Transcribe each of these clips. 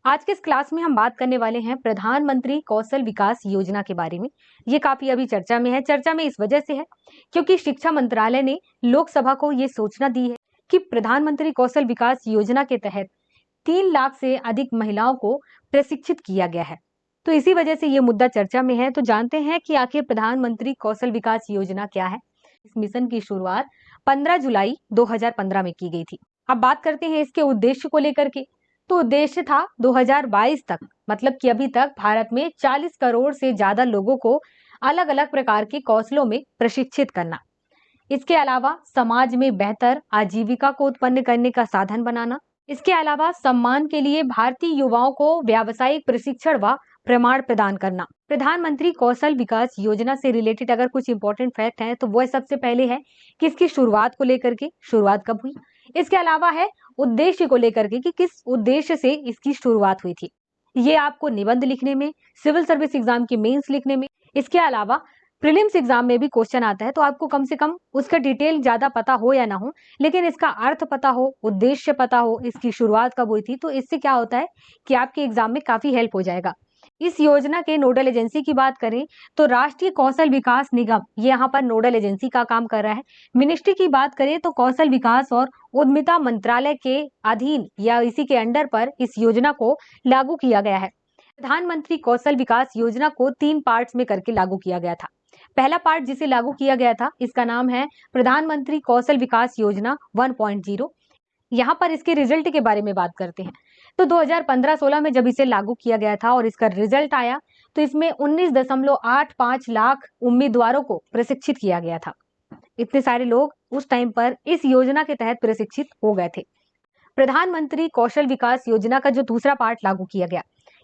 आज के इस क्लास में हम बात करने वाले हैं प्रधानमंत्री कौशल विकास योजना के बारे में। ये काफी अभी चर्चा में है। चर्चा में इस वजह से है क्योंकि शिक्षा मंत्रालय ने लोकसभा को ये सूचना दी है कि प्रधानमंत्री कौशल विकास योजना के तहत 3 लाख से अधिक महिलाओं को प्रशिक्षित किया गया है। तो इसी वजह से ये मुद्दा चर्चा में है। तो जानते हैं कि आखिर प्रधानमंत्री कौशल विकास योजना क्या है। इस मिशन की शुरुआत 15 जुलाई 2015 में की गई थी। अब बात करते हैं इसके उद्देश्य को लेकर के। तो उद्देश्य था 2022 तक, मतलब कि अभी तक भारत में 40 करोड़ से ज्यादा लोगों को अलग अलग प्रकार के कौशलों में प्रशिक्षित करना। इसके अलावा समाज में बेहतर आजीविका को उत्पन्न करने का साधन बनाना। इसके अलावा सम्मान के लिए भारतीय युवाओं को व्यावसायिक प्रशिक्षण व प्रमाण प्रदान करना। प्रधानमंत्री कौशल विकास योजना से रिलेटेड अगर कुछ इंपॉर्टेंट फैक्ट है तो वह सबसे पहले है कि इसकी शुरुआत को लेकर के, शुरुआत कब हुई। इसके अलावा है उद्देश्य को लेकर के कि किस उद्देश्य से इसकी शुरुआत हुई थी। ये आपको निबंध लिखने में, सिविल सर्विस एग्जाम की मेंस लिखने में, इसके अलावा प्रीलिम्स एग्जाम में भी क्वेश्चन आता है। तो आपको कम से कम उसका डिटेल ज्यादा पता हो या ना हो, लेकिन इसका अर्थ पता हो, उद्देश्य पता हो, इसकी शुरुआत कब हुई थी, तो इससे क्या होता है कि आपके एग्जाम में काफी हेल्प हो जाएगा। इस योजना के नोडल एजेंसी की बात करें तो राष्ट्रीय कौशल विकास निगम ये यहाँ पर नोडल एजेंसी का काम कर रहा है। मिनिस्ट्री की बात करें तो कौशल विकास और उद्यमिता मंत्रालय के अधीन या इसी के अंडर पर इस योजना को लागू किया गया है। प्रधानमंत्री कौशल विकास योजना को 3 पार्ट्स में करके लागू किया गया था। पहला पार्ट जिसे लागू किया गया था इसका नाम है प्रधानमंत्री कौशल विकास योजना 1.0। यहाँ पर इसके रिजल्ट के बारे में बात करते हैं। तो 2015-16 में जब इसे लागू किया गया था और इसका रिजल्ट आया तो इसमें 19.85 लाख उम्मीदवारों को प्रशिक्षित किया गया था। इतने सारे लोग उस टाइम पर इस योजना के तहत प्रशिक्षित हो गए थे। प्रधानमंत्री कौशल विकास योजना का जो दूसरा पार्ट लागू किया गया,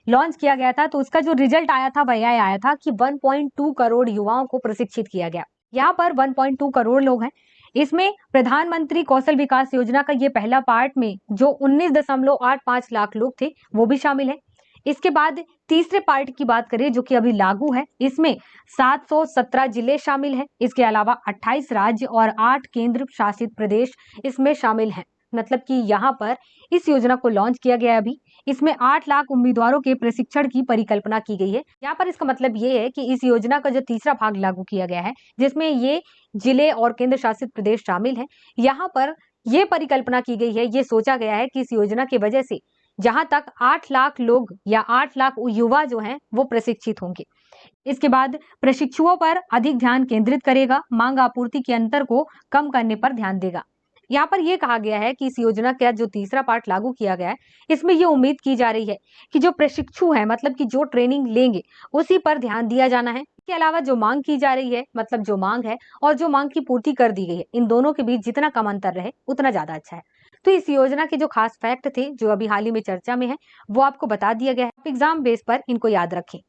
लॉन्च किया गया था, तो उसका जो रिजल्ट आया था वह आया था कि 1.2 करोड़ युवाओं को प्रशिक्षित किया गया। यहाँ पर 1.2 करोड़ लोग हैं। इसमें प्रधानमंत्री कौशल विकास योजना का ये पहला पार्ट में जो 19.85 लाख लोग थे वो भी शामिल है। इसके बाद तीसरे पार्ट की बात करें जो कि अभी लागू है, इसमें 717 जिले शामिल हैं। इसके अलावा 28 राज्य और 8 केंद्र शासित प्रदेश इसमें शामिल हैं। मतलब कि यहाँ पर इस योजना को लॉन्च किया गया है अभी। इसमें 8 लाख उम्मीदवारों के प्रशिक्षण की परिकल्पना की गई है। यहाँ पर इसका मतलब ये है कि इस योजना का जो तीसरा भाग लागू किया गया है जिसमें ये जिले और केंद्र शासित प्रदेश शामिल हैं, यहाँ पर ये परिकल्पना की गई है, ये सोचा गया है कि इस योजना की वजह से जहां तक 8 लाख लोग या 8 लाख युवा जो हैं वो प्रशिक्षित होंगे। इसके बाद प्रशिक्षुओं पर अधिक ध्यान केंद्रित करेगा, मांग आपूर्ति के अंतर को कम करने पर ध्यान देगा। यहाँ पर यह कहा गया है कि इस योजना का जो तीसरा पार्ट लागू किया गया है इसमें यह उम्मीद की जा रही है कि जो प्रशिक्षु है, मतलब कि जो ट्रेनिंग लेंगे उसी पर ध्यान दिया जाना है। इसके अलावा जो मांग की जा रही है, मतलब जो मांग है और जो मांग की पूर्ति कर दी गई है, इन दोनों के बीच जितना कम अंतर रहे उतना ज्यादा अच्छा है। तो इस योजना के जो खास फैक्ट थे जो अभी हाल ही में चर्चा में है वो आपको बता दिया गया है। एग्जाम बेस पर इनको याद रखें।